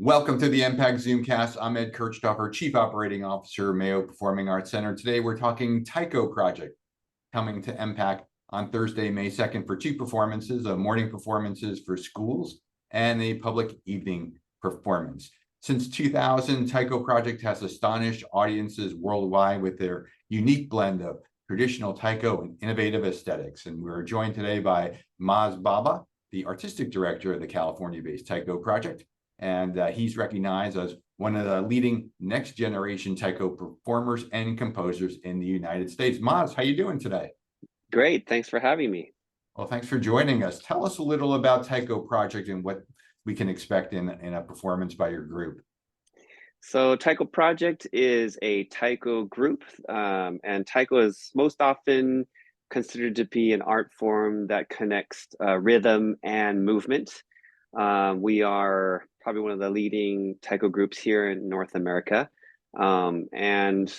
Welcome to the MPAC Zoomcast. I'm Ed Kirchdoerffer, Chief Operating Officer, Mayo Performing Arts Center. Today we're talking Taiko Project, coming to MPAC on Thursday, May 2nd for two performances, morning performances for schools and a public evening performance. Since 2000, Taiko Project has astonished audiences worldwide with their unique blend of traditional taiko and innovative aesthetics. And we're joined today by Masato Baba, the Artistic Director of the California-based Taiko Project. And he's recognized as one of the leading next generation taiko performers and composers in the United States. Maz, how you doing today? Great, thanks for having me. Well, thanks for joining us. Tell us a little about Taiko Project and what we can expect in a performance by your group. So Taiko Project is a taiko group, and taiko is most often considered to be an art form that connects rhythm and movement. We are probably one of the leading taiko groups here in North America. And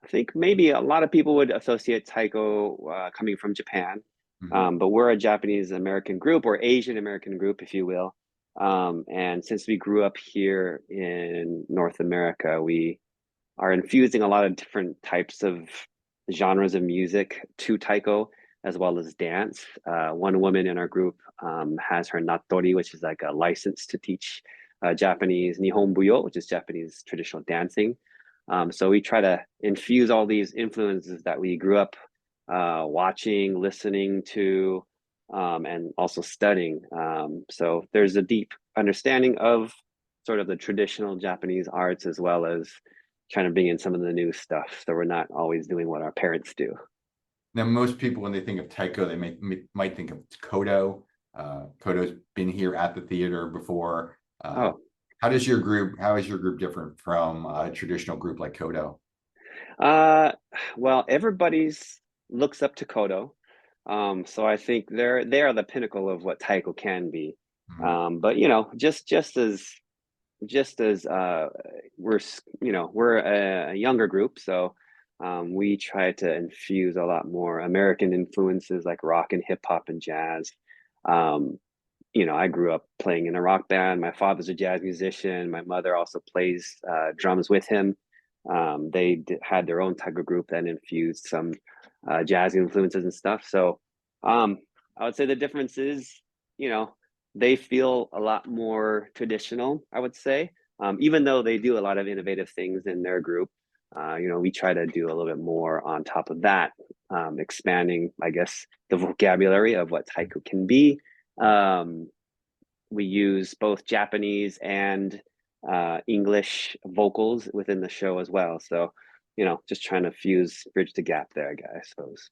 I think maybe a lot of people would associate taiko coming from Japan, but we're a Japanese American group, or Asian American group, if you will. And since we grew up here in North America, we are infusing a lot of different types of genres of music to taiko, as well as dance. One woman in our group has her natori, which is like a license to teach Japanese nihonbuyo, which is Japanese traditional dancing. So we try to infuse all these influences that we grew up watching, listening to, and also studying. So there's a deep understanding of sort of the traditional Japanese arts, as well as trying to bring in some of the new stuff. So we're not always doing what our parents do. Now, most people, when they think of taiko, they might think of kodo. Kodo's been here at the theater before. How is your group different from a traditional group like kodo? Well, everybody's looks up to kodo. So I think they are the pinnacle of what taiko can be. But you know, just as we're a younger group, so we try to infuse a lot more American influences like rock and hip hop and jazz. I grew up playing in a rock band. My father's a jazz musician. My mother also plays drums with him. They had their own taiko group that infused some jazz influences and stuff. So I would say the difference is, they feel a lot more traditional, I would say, even though they do a lot of innovative things in their group. We try to do a little bit more on top of that, expanding, I guess, the vocabulary of what taiko can be. We use both Japanese and English vocals within the show as well. So, just trying to bridge the gap there, I suppose.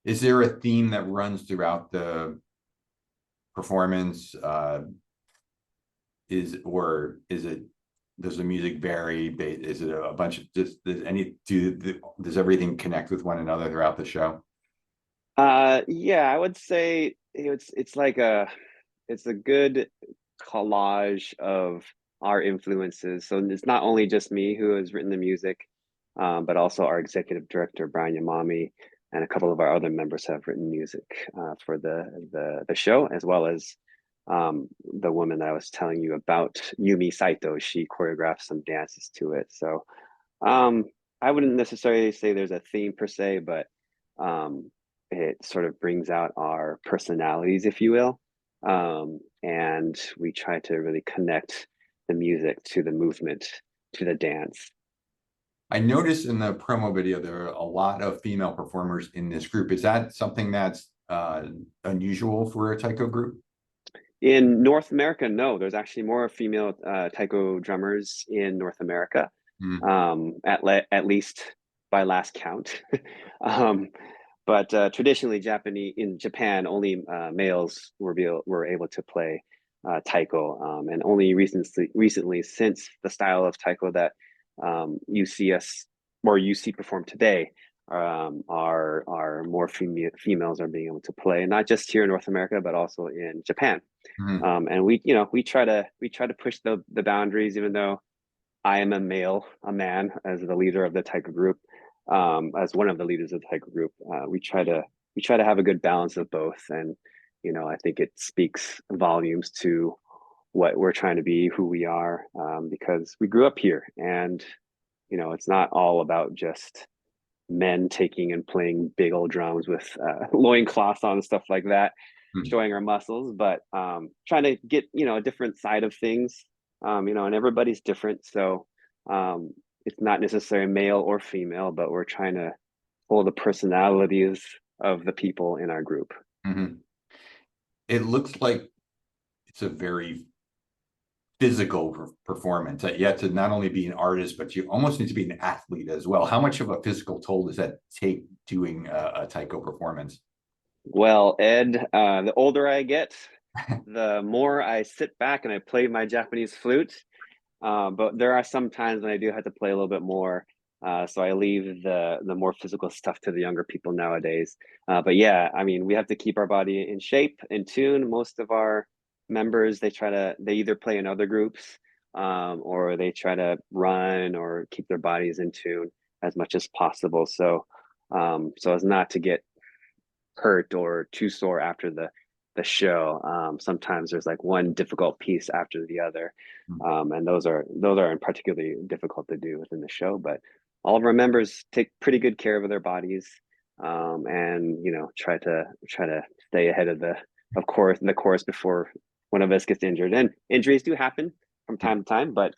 Is there a theme that runs throughout the performance? Does the music vary? Is it a bunch of does everything connect with one another throughout the show? Yeah, I would say it's a good collage of our influences. So it's not only just me who has written the music, but also our executive director, Brian Yamami, and a couple of our other members have written music for the show, as well as the woman that I was telling you about, Yumi Saito. She choreographed some dances to it. So I wouldn't necessarily say there's a theme per se, but it sort of brings out our personalities, if you will. And we try to really connect the music to the movement, to the dance. I noticed in the promo video there are a lot of female performers in this group. Is that something that's unusual for a taiko group? In North America, no. There's actually more female taiko drummers in North America, at least by last count. But traditionally, in Japan, only males were able to play taiko, and only recently, since the style of taiko that you see perform today, are more females are being able to play, and not just here in North America, but also in Japan. And we try to push the boundaries, even though I am a man, as the leader of the taiko group. As one of the leaders of the taiko group, we try to have a good balance of both, and I think it speaks volumes to what we're trying to be, who we are, because we grew up here, and it's not all about just men taking and playing big old drums with loincloths on and stuff like that, showing our muscles, but trying to get a different side of things, and everybody's different, so it's not necessarily male or female, but we're trying to pull the personalities of the people in our group. It looks like it's a very physical performance. You have to not only be an artist, but you almost need to be an athlete as well. How much of a physical toll does that take doing a taiko performance? Well, Ed, the older I get, the more I sit back and I play my Japanese flute. But there are some times when I do have to play a little bit more. So I leave the more physical stuff to the younger people nowadays. But yeah, I mean, we have to keep our body in shape, in tune. Most of our members, they either play in other groups, or they try to run or keep their bodies in tune as much as possible. So as not to get hurt or too sore after the show. Sometimes there's like one difficult piece after the other, and those are particularly difficult to do within the show. But all of our members take pretty good care of their bodies, and try to stay ahead of the course before one of us gets injured. And injuries do happen from time to time, but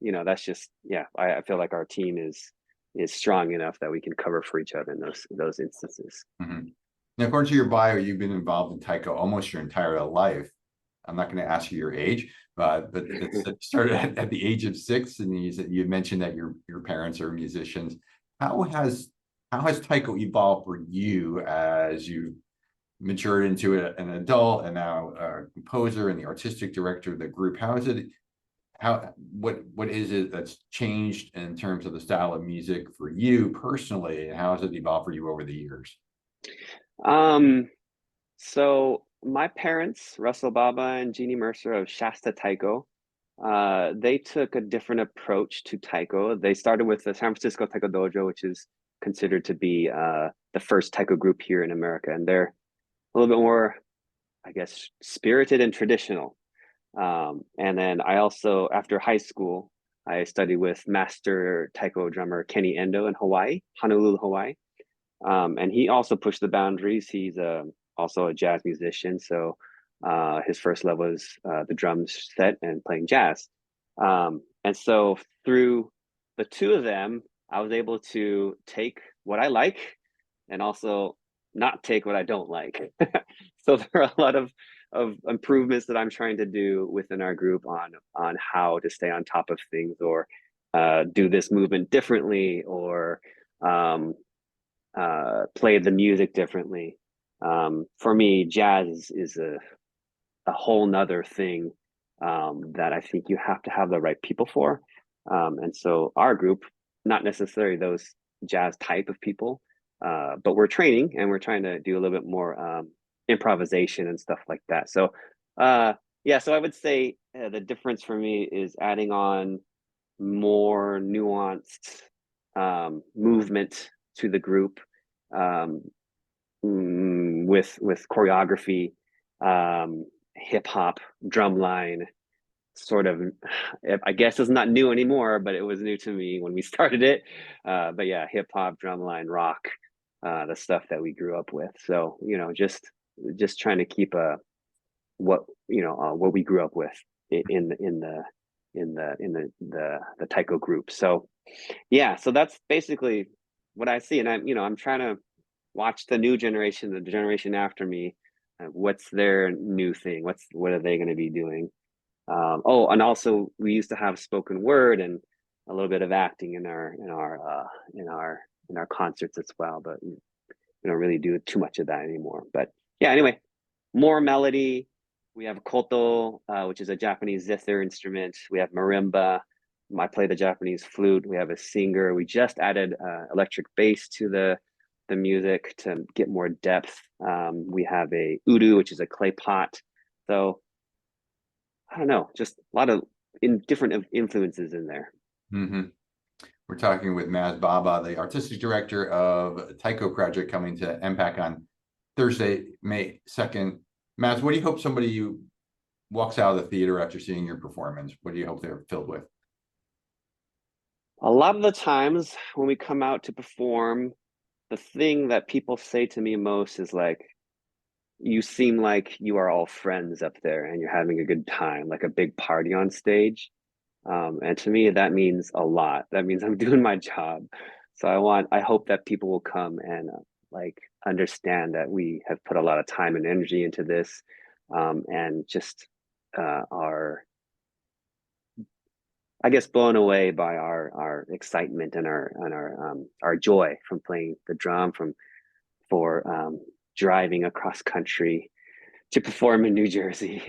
that's just I feel like our team is strong enough that we can cover for each other in those instances. Now, according to your bio, you've been involved in taiko almost your entire life. I'm not going to ask you your age, but it started at the age of 6, and you mentioned that your parents are musicians. How has taiko evolved for you as you matured into an adult and now a composer and the artistic director of the group? What is it that's changed in terms of the style of music for you personally, and how has it evolved for you over the years? So my parents, Russell Baba and Jeannie Mercer of Shasta Taiko, they took a different approach to taiko. They started with the San Francisco Taiko Dojo, which is considered to be the first taiko group here in America, and they're a little bit more, I guess, spirited and traditional. And then I also, after high school, I studied with master taiko drummer Kenny Endo in Hawaii, Honolulu, Hawaii. And he also pushed the boundaries. He's also a jazz musician. So his first love was the drums set and playing jazz. And so through the two of them, I was able to take what I like and also not take what I don't like. So there are a lot of improvements that I'm trying to do within our group on how to stay on top of things, or do this movement differently, or play the music differently. For me, jazz is a whole nother thing that I think you have to have the right people for. And so our group, not necessarily those jazz type of people, but we're training and we're trying to do a little bit more improvisation and stuff like that. So so I would say the difference for me is adding on more nuanced movement to the group, with choreography, hip hop, drumline. Sort of, I guess it's not new anymore, but it was new to me when we started it. But yeah, hip hop, drumline, rock, the stuff that we grew up with. So just trying to keep what we grew up with in the taiko group. So yeah, so that's basically what I see, and I'm trying to watch the new generation, the generation after me. What's their new thing? What are they going to be doing? And also we used to have spoken word and a little bit of acting in our concerts as well, but we don't really do too much of that anymore. But yeah, anyway, more melody. We have koto, which is a Japanese zither instrument. We have marimba. I play the Japanese flute. We have a singer. We just added electric bass to the music to get more depth. We have a udu, which is a clay pot. So I don't know, just a lot of different influences in there. We're talking with Masato Baba, the artistic director of Taiko Project, coming to MPAC on Thursday, May 2nd. Maz, what do you hope walks out of the theater after seeing your performance? What do you hope they're filled with? A lot of the times when we come out to perform, the thing that people say to me most is like, you seem like you are all friends up there and you're having a good time, like a big party on stage. And to me, that means a lot. That means I'm doing my job. So I hope that people will come and like understand that we have put a lot of time and energy into this, and just are, I guess, blown away by our excitement and our joy from playing the drum, for driving across country to perform in New Jersey,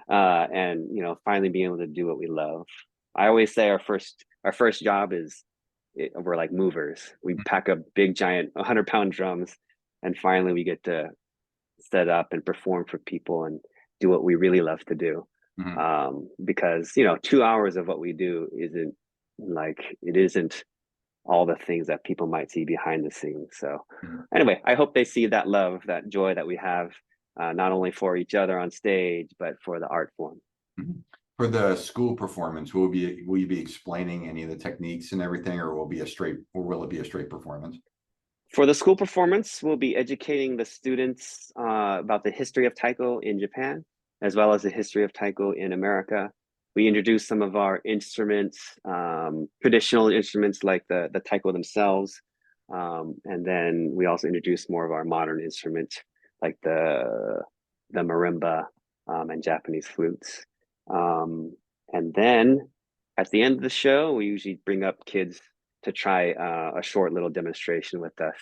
and finally being able to do what we love. I always say our first job is we're like movers. We pack up big giant 100-pound drums, and finally we get to set up and perform for people and do what we really love to do. Because 2 hours of what we do isn't all the things that people might see behind the scenes. So anyway, I hope they see that love, that joy that we have, not only for each other on stage, but for the art form. For the school performance, will you be explaining any of the techniques and everything, or will it be a straight performance? For the school performance, we'll be educating the students about the history of taiko in Japan, as well as the history of taiko in America. We introduce some of our instruments, traditional instruments like the taiko themselves. And then we also introduce more of our modern instruments like the marimba, and Japanese flutes. And then at the end of the show, we usually bring up kids to try a short little demonstration with us.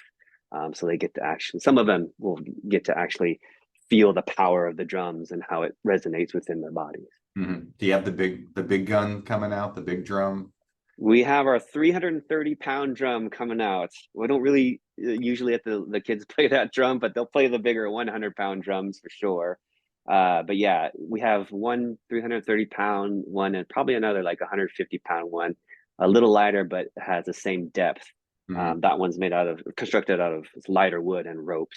So they get to some of them will get to actually feel the power of the drums and how it resonates within their bodies. Do you have the big gun coming out, the big drum? We have our 330-pound drum coming out. We don't really usually let the kids play that drum, but they'll play the bigger 100-pound drums for sure. But yeah, we have one 330-pound one and probably another like 150-pound one, a little lighter, but has the same depth. That one's constructed out of lighter wood and ropes.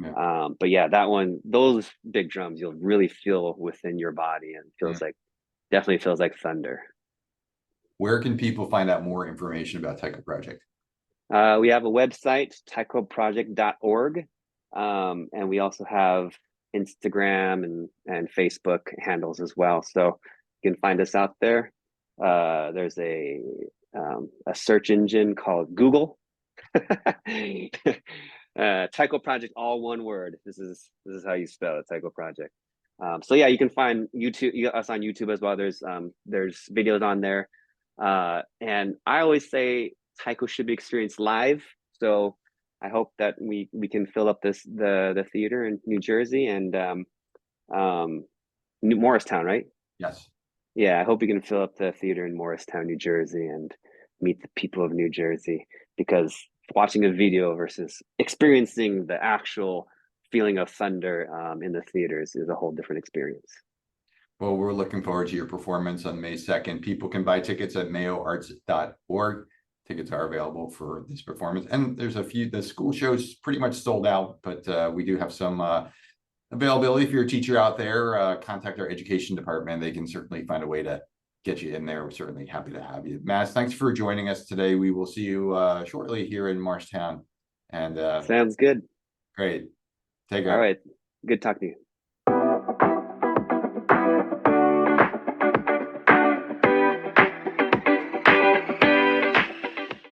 Yeah. But yeah, those big drums, you'll really feel within your body, and definitely feels like thunder. Where can people find out more information about Taiko Project? We have a website, TaikoProject.org. And we also have Instagram and Facebook handles as well. So you can find us out there. There's a search engine called Google. Taiko Project, all one word. This is how you spell it, Taiko Project. So yeah, you can find us on YouTube as well. There's videos on there. And I always say taiko should be experienced live. So I hope that we can fill up the theater in New Jersey and Morristown, right? Yes. Yeah, I hope we can fill up the theater in Morristown, New Jersey, and meet the people of New Jersey, because watching a video versus experiencing the actual feeling of thunder in the theaters is a whole different experience. Well, we're looking forward to your performance on May 2nd. People can buy tickets at mayoarts.org. Tickets are available for this performance. And there's the school show's pretty much sold out, but we do have some availability. If you're a teacher out there, contact our education department. They can certainly find a way to get you in there. We're certainly happy to have you. Mas, thanks for joining us today. We will see you shortly here in Morristown. And sounds good. Great. Take care. All right. Good talking to you.